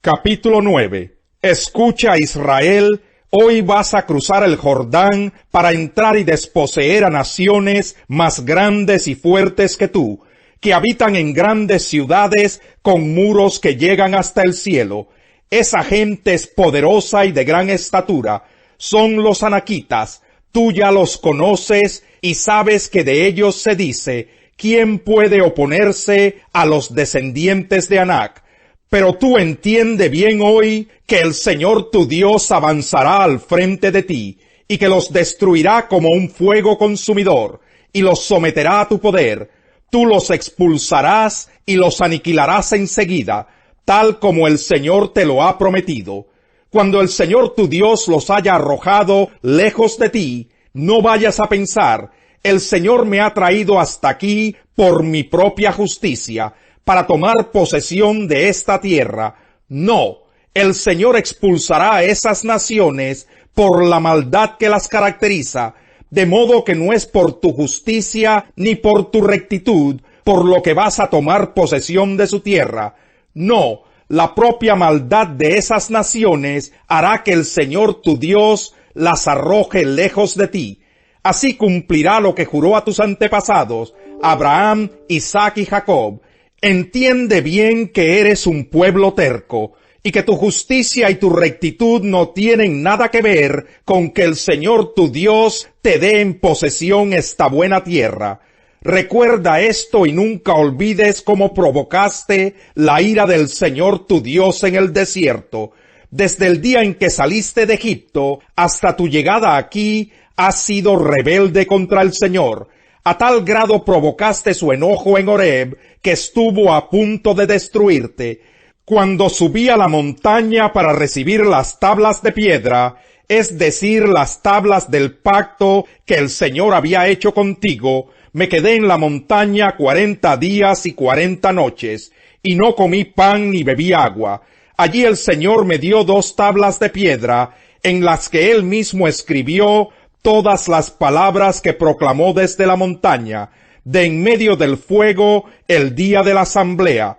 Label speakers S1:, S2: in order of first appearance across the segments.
S1: Capítulo 9. Escucha, Israel, hoy vas a cruzar el Jordán para entrar y desposeer a naciones más grandes y fuertes que tú, que habitan en grandes ciudades con muros que llegan hasta el cielo. Esa gente es poderosa y de gran estatura. Son los anaquitas. Tú ya los conoces y sabes que de ellos se dice: ¿quién puede oponerse a los descendientes de Anac? Pero tú entiende bien hoy que el Señor tu Dios avanzará al frente de ti, y que los destruirá como un fuego consumidor, y los someterá a tu poder. Tú los expulsarás y los aniquilarás enseguida, tal como el Señor te lo ha prometido. Cuando el Señor tu Dios los haya arrojado lejos de ti, no vayas a pensar: el Señor me ha traído hasta aquí por mi propia justicia, para tomar posesión de esta tierra. No, el Señor expulsará a esas naciones por la maldad que las caracteriza, de modo que no es por tu justicia ni por tu rectitud por lo que vas a tomar posesión de su tierra. No, la propia maldad de esas naciones hará que el Señor tu Dios las arroje lejos de ti. Así cumplirá lo que juró a tus antepasados, Abraham, Isaac y Jacob. Entiende bien que eres un pueblo terco, y que tu justicia y tu rectitud no tienen nada que ver con que el Señor tu Dios te dé en posesión esta buena tierra. Recuerda esto y nunca olvides cómo provocaste la ira del Señor tu Dios en el desierto. Desde el día en que saliste de Egipto hasta tu llegada aquí, has sido rebelde contra el Señor. A tal grado provocaste su enojo en Horeb, que estuvo a punto de destruirte. Cuando subí a la montaña para recibir las tablas de piedra, es decir, las tablas del pacto que el Señor había hecho contigo, me quedé en la montaña 40 días y 40 noches, y no comí pan ni bebí agua. Allí el Señor me dio 2 tablas de piedra, en las que Él mismo escribió todas las palabras que proclamó desde la montaña, de en medio del fuego, el día de la asamblea.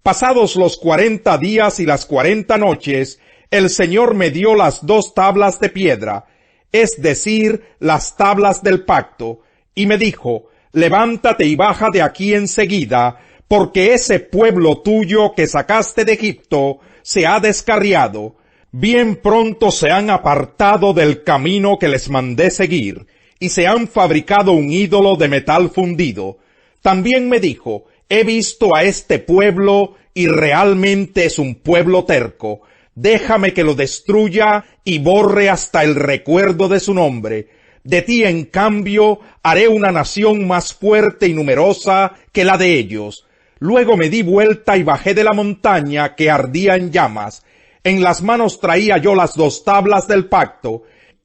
S1: Pasados los 40 días y las 40 noches, el Señor me dio las 2 tablas de piedra, es decir, las tablas del pacto, y me dijo: levántate y baja de aquí enseguida, porque ese pueblo tuyo que sacaste de Egipto se ha descarriado. Bien pronto se han apartado del camino que les mandé seguir, y se han fabricado un ídolo de metal fundido. También me dijo: he visto a este pueblo, y realmente es un pueblo terco. Déjame que lo destruya y borre hasta el recuerdo de su nombre. De ti, en cambio, haré una nación más fuerte y numerosa que la de ellos. Luego me di vuelta y bajé de la montaña que ardía en llamas. En las manos traía yo las 2 tablas del pacto.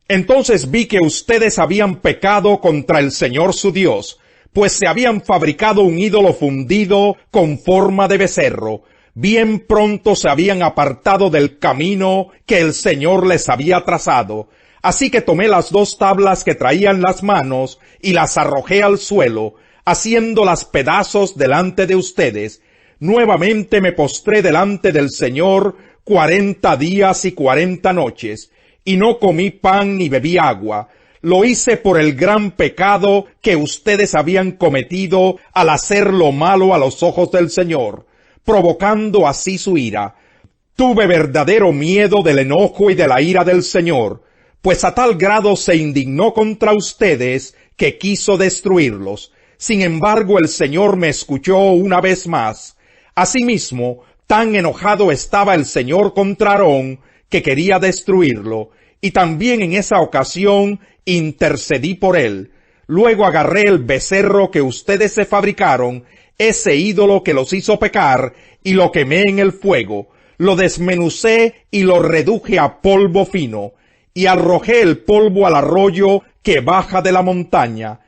S1: Entonces vi que ustedes habían pecado contra el Señor su Dios, pues se habían fabricado un ídolo fundido con forma de becerro. Bien pronto se habían apartado del camino que el Señor les había trazado. Así que tomé las 2 tablas que traía en las manos y las arrojé al suelo, haciéndolas pedazos delante de ustedes. Nuevamente me postré delante del Señor 40 días y 40 noches, y no comí pan ni bebí agua. Lo hice por el gran pecado que ustedes habían cometido al hacer lo malo a los ojos del Señor, provocando así su ira. Tuve verdadero miedo del enojo y de la ira del Señor, pues a tal grado se indignó contra ustedes que quiso destruirlos. Sin embargo, el Señor me escuchó una vez más. Asimismo, tan enojado estaba el Señor contra Aarón que quería destruirlo, y también en esa ocasión intercedí por él. Luego agarré el becerro que ustedes se fabricaron, ese ídolo que los hizo pecar, y lo quemé en el fuego. Lo desmenucé y lo reduje a polvo fino, y arrojé el polvo al arroyo que baja de la montaña.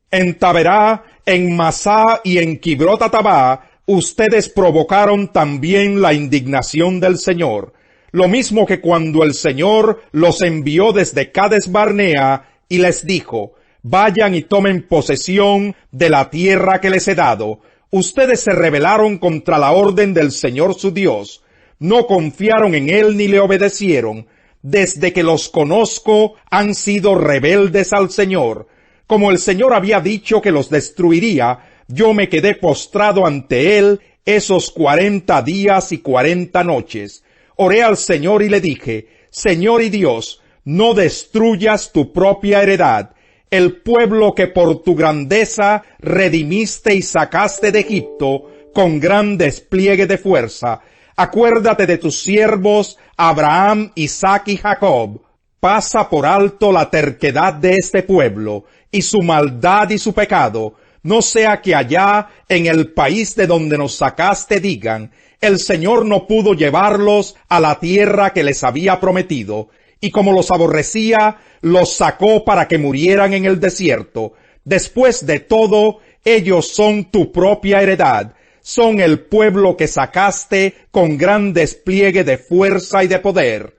S1: En Taberá, en Masá y en Kibrot-Hatabá, ustedes provocaron también la indignación del Señor, lo mismo que cuando el Señor los envió desde Cades Barnea y les dijo: vayan y tomen posesión de la tierra que les he dado. Ustedes se rebelaron contra la orden del Señor su Dios. no confiaron en él ni le obedecieron. Desde que los conozco, han sido rebeldes al Señor. Como el Señor había dicho que los destruiría, yo me quedé postrado ante él esos 40 días y 40 noches. Oré al Señor y le dije: Señor y Dios, no destruyas tu propia heredad, el pueblo que por tu grandeza redimiste y sacaste de Egipto con gran despliegue de fuerza. Acuérdate de tus siervos Abraham, Isaac y Jacob. Pasa por alto la terquedad de este pueblo, y su maldad y su pecado. No sea que allá, en el país de donde nos sacaste, digan: el Señor no pudo llevarlos a la tierra que les había prometido, y como los aborrecía, los sacó para que murieran en el desierto. Después de todo, ellos son tu propia heredad. Son el pueblo que sacaste con gran despliegue de fuerza y de poder.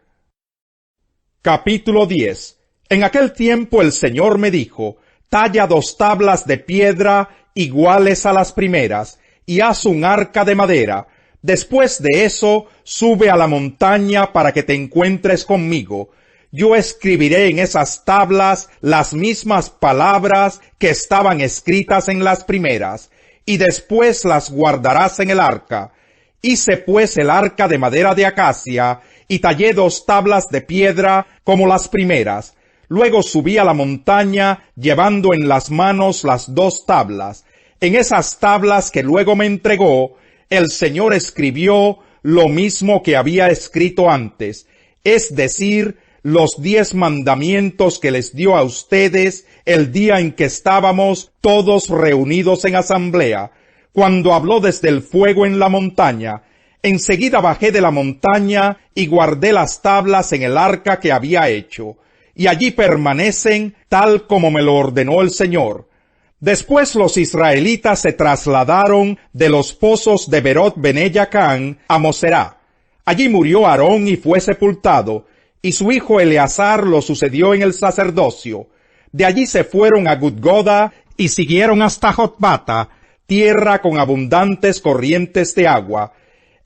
S1: Capítulo 10. En aquel tiempo el Señor me dijo: talla 2 tablas de piedra iguales a las primeras, y haz un arca de madera. Después de eso, sube a la montaña para que te encuentres conmigo. Yo escribiré en esas tablas las mismas palabras que estaban escritas en las primeras, y después las guardarás en el arca. Hice pues el arca de madera de acacia, y tallé 2 tablas de piedra como las primeras. Luego subí a la montaña, llevando en las manos las 2 tablas. En esas tablas que luego me entregó, el Señor escribió lo mismo que había escrito antes, es decir, los 10 mandamientos que les dio a ustedes el día en que estábamos todos reunidos en asamblea, cuando habló desde el fuego en la montaña. Enseguida bajé de la montaña y guardé las tablas en el arca que había hecho, y allí permanecen tal como me lo ordenó el Señor. Después los israelitas se trasladaron de los pozos de Berot Beneyacán a Moserá. Allí murió Aarón y fue sepultado, y su hijo Eleazar lo sucedió en el sacerdocio. De allí se fueron a Gudgoda y siguieron hasta Jotbata, tierra con abundantes corrientes de agua.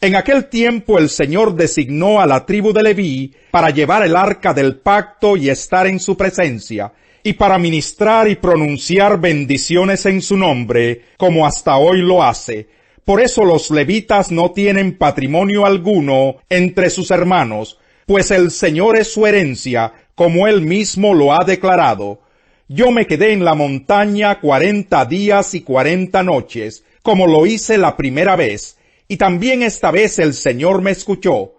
S1: En aquel tiempo el Señor designó a la tribu de Leví para llevar el arca del pacto y estar en su presencia, y para ministrar y pronunciar bendiciones en su nombre, como hasta hoy lo hace. Por eso los levitas no tienen patrimonio alguno entre sus hermanos, pues el Señor es su herencia, como él mismo lo ha declarado. Yo me quedé en la montaña 40 días y 40 noches, como lo hice la primera vez, y también esta vez el Señor me escuchó.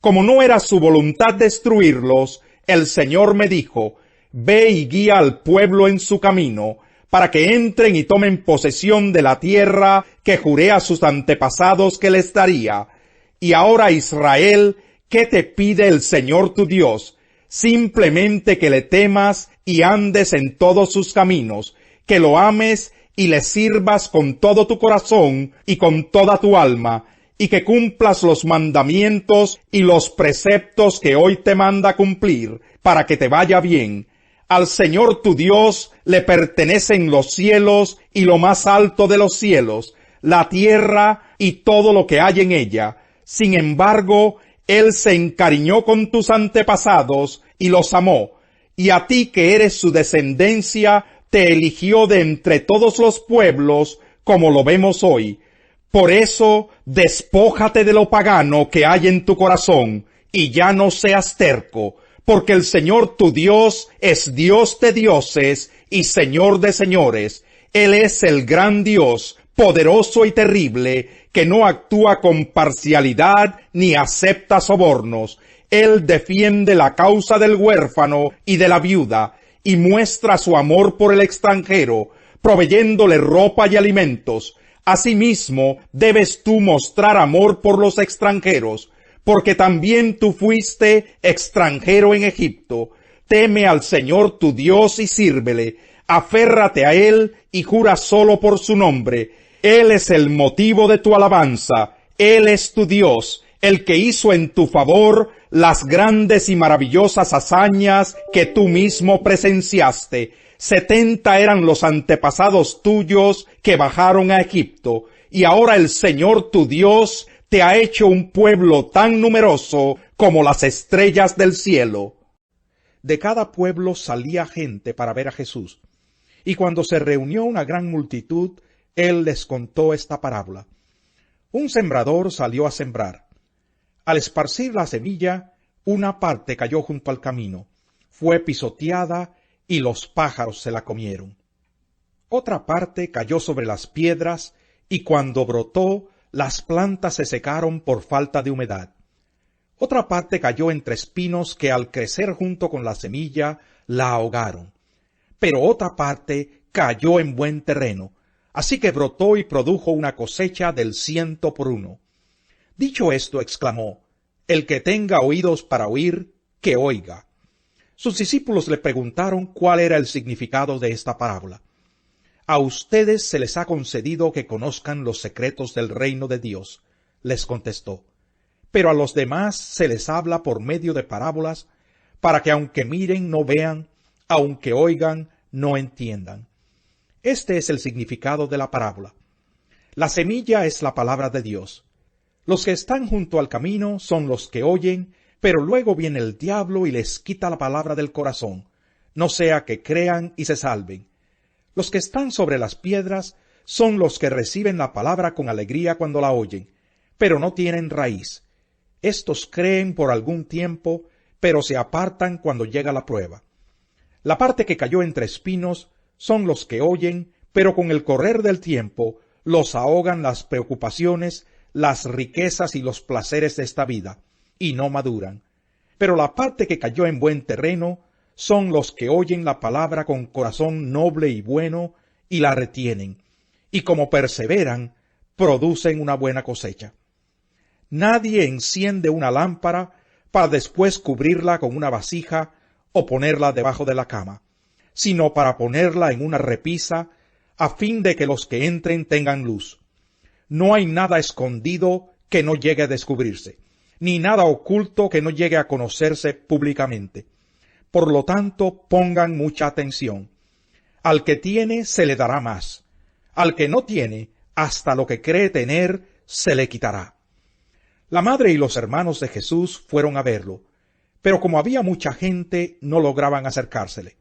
S1: Como no era su voluntad destruirlos, el Señor me dijo: ve y guía al pueblo en su camino, para que entren y tomen posesión de la tierra que juré a sus antepasados que les daría. Y ahora, Israel, ¿qué te pide el Señor tu Dios? Simplemente que le temas y andes en todos sus caminos, que lo ames y le sirvas con todo tu corazón y con toda tu alma, y que cumplas los mandamientos y los preceptos que hoy te manda cumplir, para que te vaya bien. Al Señor tu Dios le pertenecen los cielos y lo más alto de los cielos, la tierra y todo lo que hay en ella. Sin embargo, Él se encariñó con tus antepasados y los amó, y a ti que eres su descendencia, te eligió de entre todos los pueblos, como lo vemos hoy. Por eso, despójate de lo pagano que hay en tu corazón, y ya no seas terco, porque el Señor tu Dios es Dios de dioses y Señor de señores. Él es el gran Dios, poderoso y terrible, que no actúa con parcialidad ni acepta sobornos. Él defiende la causa del huérfano y de la viuda, y muestra su amor por el extranjero, proveyéndole ropa y alimentos. Asimismo, debes tú mostrar amor por los extranjeros, porque también tú fuiste extranjero en Egipto. Teme al Señor tu Dios y sírvele, aférrate a Él y jura solo por su nombre. Él es el motivo de tu alabanza, Él es tu Dios, el que hizo en tu favor las grandes y maravillosas hazañas que tú mismo presenciaste. 70 eran los antepasados tuyos que bajaron a Egipto, y ahora el Señor tu Dios te te ha hecho un pueblo tan numeroso como las estrellas del cielo. De cada pueblo salía gente para ver a Jesús, y cuando se reunió una gran multitud, él les contó esta parábola. Un sembrador salió a sembrar. Al esparcir la semilla, una parte cayó junto al camino, fue pisoteada y los pájaros se la comieron. Otra parte cayó sobre las piedras y cuando brotó, las plantas se secaron por falta de humedad. Otra parte cayó entre espinos que al crecer junto con la semilla la ahogaron. Pero otra parte cayó en buen terreno, así que brotó y produjo una cosecha del 100 por 1. Dicho esto, exclamó: El que tenga oídos para oír, que oiga. Sus discípulos le preguntaron cuál era el significado de esta parábola. A ustedes se les ha concedido que conozcan los secretos del reino de Dios, les contestó. Pero a los demás se les habla por medio de parábolas, para que aunque miren no vean, aunque oigan no entiendan. Este es el significado de la parábola. La semilla es la palabra de Dios. Los que están junto al camino son los que oyen, pero luego viene el diablo y les quita la palabra del corazón, no sea que crean y se salven. Los que están sobre las piedras son los que reciben la palabra con alegría cuando la oyen, pero no tienen raíz. Estos creen por algún tiempo, pero se apartan cuando llega la prueba. La parte que cayó entre espinos son los que oyen, pero con el correr del tiempo los ahogan las preocupaciones, las riquezas y los placeres de esta vida, y no maduran. Pero la parte que cayó en buen terreno son los que oyen la palabra con corazón noble y bueno, y la retienen, y como perseveran, producen una buena cosecha. Nadie enciende una lámpara para después cubrirla con una vasija o ponerla debajo de la cama, sino para ponerla en una repisa, a fin de que los que entren tengan luz. No hay nada escondido que no llegue a descubrirse, ni nada oculto que no llegue a conocerse públicamente. Por lo tanto, pongan mucha atención. Al que tiene se le dará más. Al que no tiene, hasta lo que cree tener se le quitará. La madre y los hermanos de Jesús fueron a verlo, pero como había mucha gente, no lograban acercársele.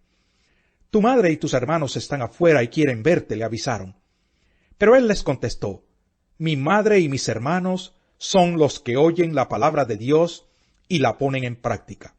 S1: Tu madre y tus hermanos están afuera y quieren verte, le avisaron. Pero él les contestó: Mi madre y mis hermanos son los que oyen la palabra de Dios y la ponen en práctica.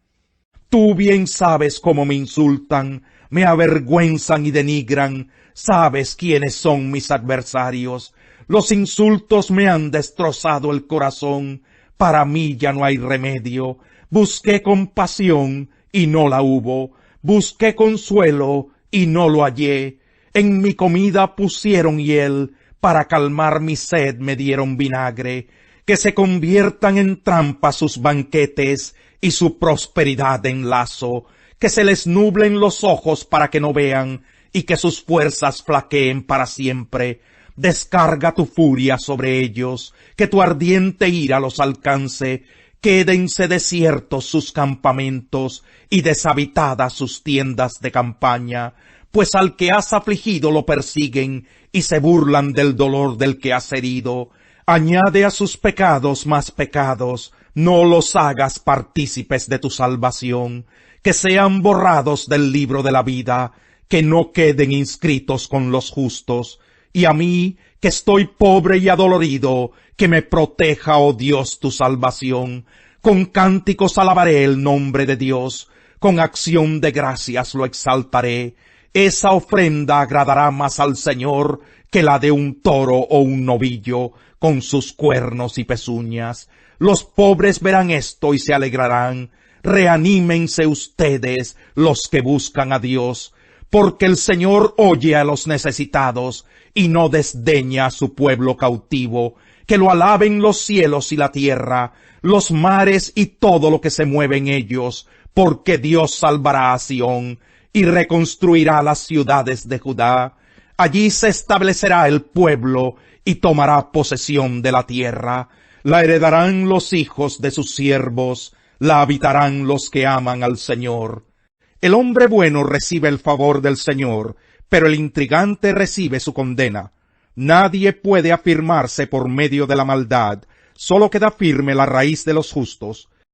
S1: Tú bien sabes cómo me insultan, me avergüenzan y denigran, sabes quiénes son mis adversarios. Los insultos me han destrozado el corazón, para mí ya no hay remedio. Busqué compasión y no la hubo, busqué consuelo y no lo hallé. En mi comida pusieron hiel, para calmar mi sed me dieron vinagre. Que se conviertan en trampa sus banquetes y su prosperidad en lazo. Que se les nublen los ojos para que no vean y que sus fuerzas flaqueen para siempre. Descarga tu furia sobre ellos, que tu ardiente ira los alcance. Quédense desiertos sus campamentos y deshabitadas sus tiendas de campaña, pues al que has afligido lo persiguen y se burlan del dolor del que has herido. Añade a sus pecados más pecados, no los hagas partícipes de tu salvación, que sean borrados del libro de la vida, que no queden inscritos con los justos. Y a mí, que estoy pobre y adolorido, que me proteja, oh Dios, tu salvación. Con cánticos alabaré el nombre de Dios, con acción de gracias lo exaltaré. Esa ofrenda agradará más al Señor que la de un toro o un novillo, con sus cuernos y pezuñas. Los pobres verán esto y se alegrarán. Reanímense ustedes, los que buscan a Dios, porque el Señor oye a los necesitados y no desdeña a su pueblo cautivo. Que lo alaben los cielos y la tierra, los mares y todo lo que se mueve en ellos, porque Dios salvará a Sión y reconstruirá las ciudades de Judá. Allí se establecerá el pueblo y tomará posesión de la tierra. La heredarán los hijos de sus siervos, la habitarán los que aman al Señor. El hombre bueno recibe el favor del Señor, pero el intrigante recibe su condena. Nadie puede afirmarse por medio de la maldad, solo queda firme la raíz de los justos.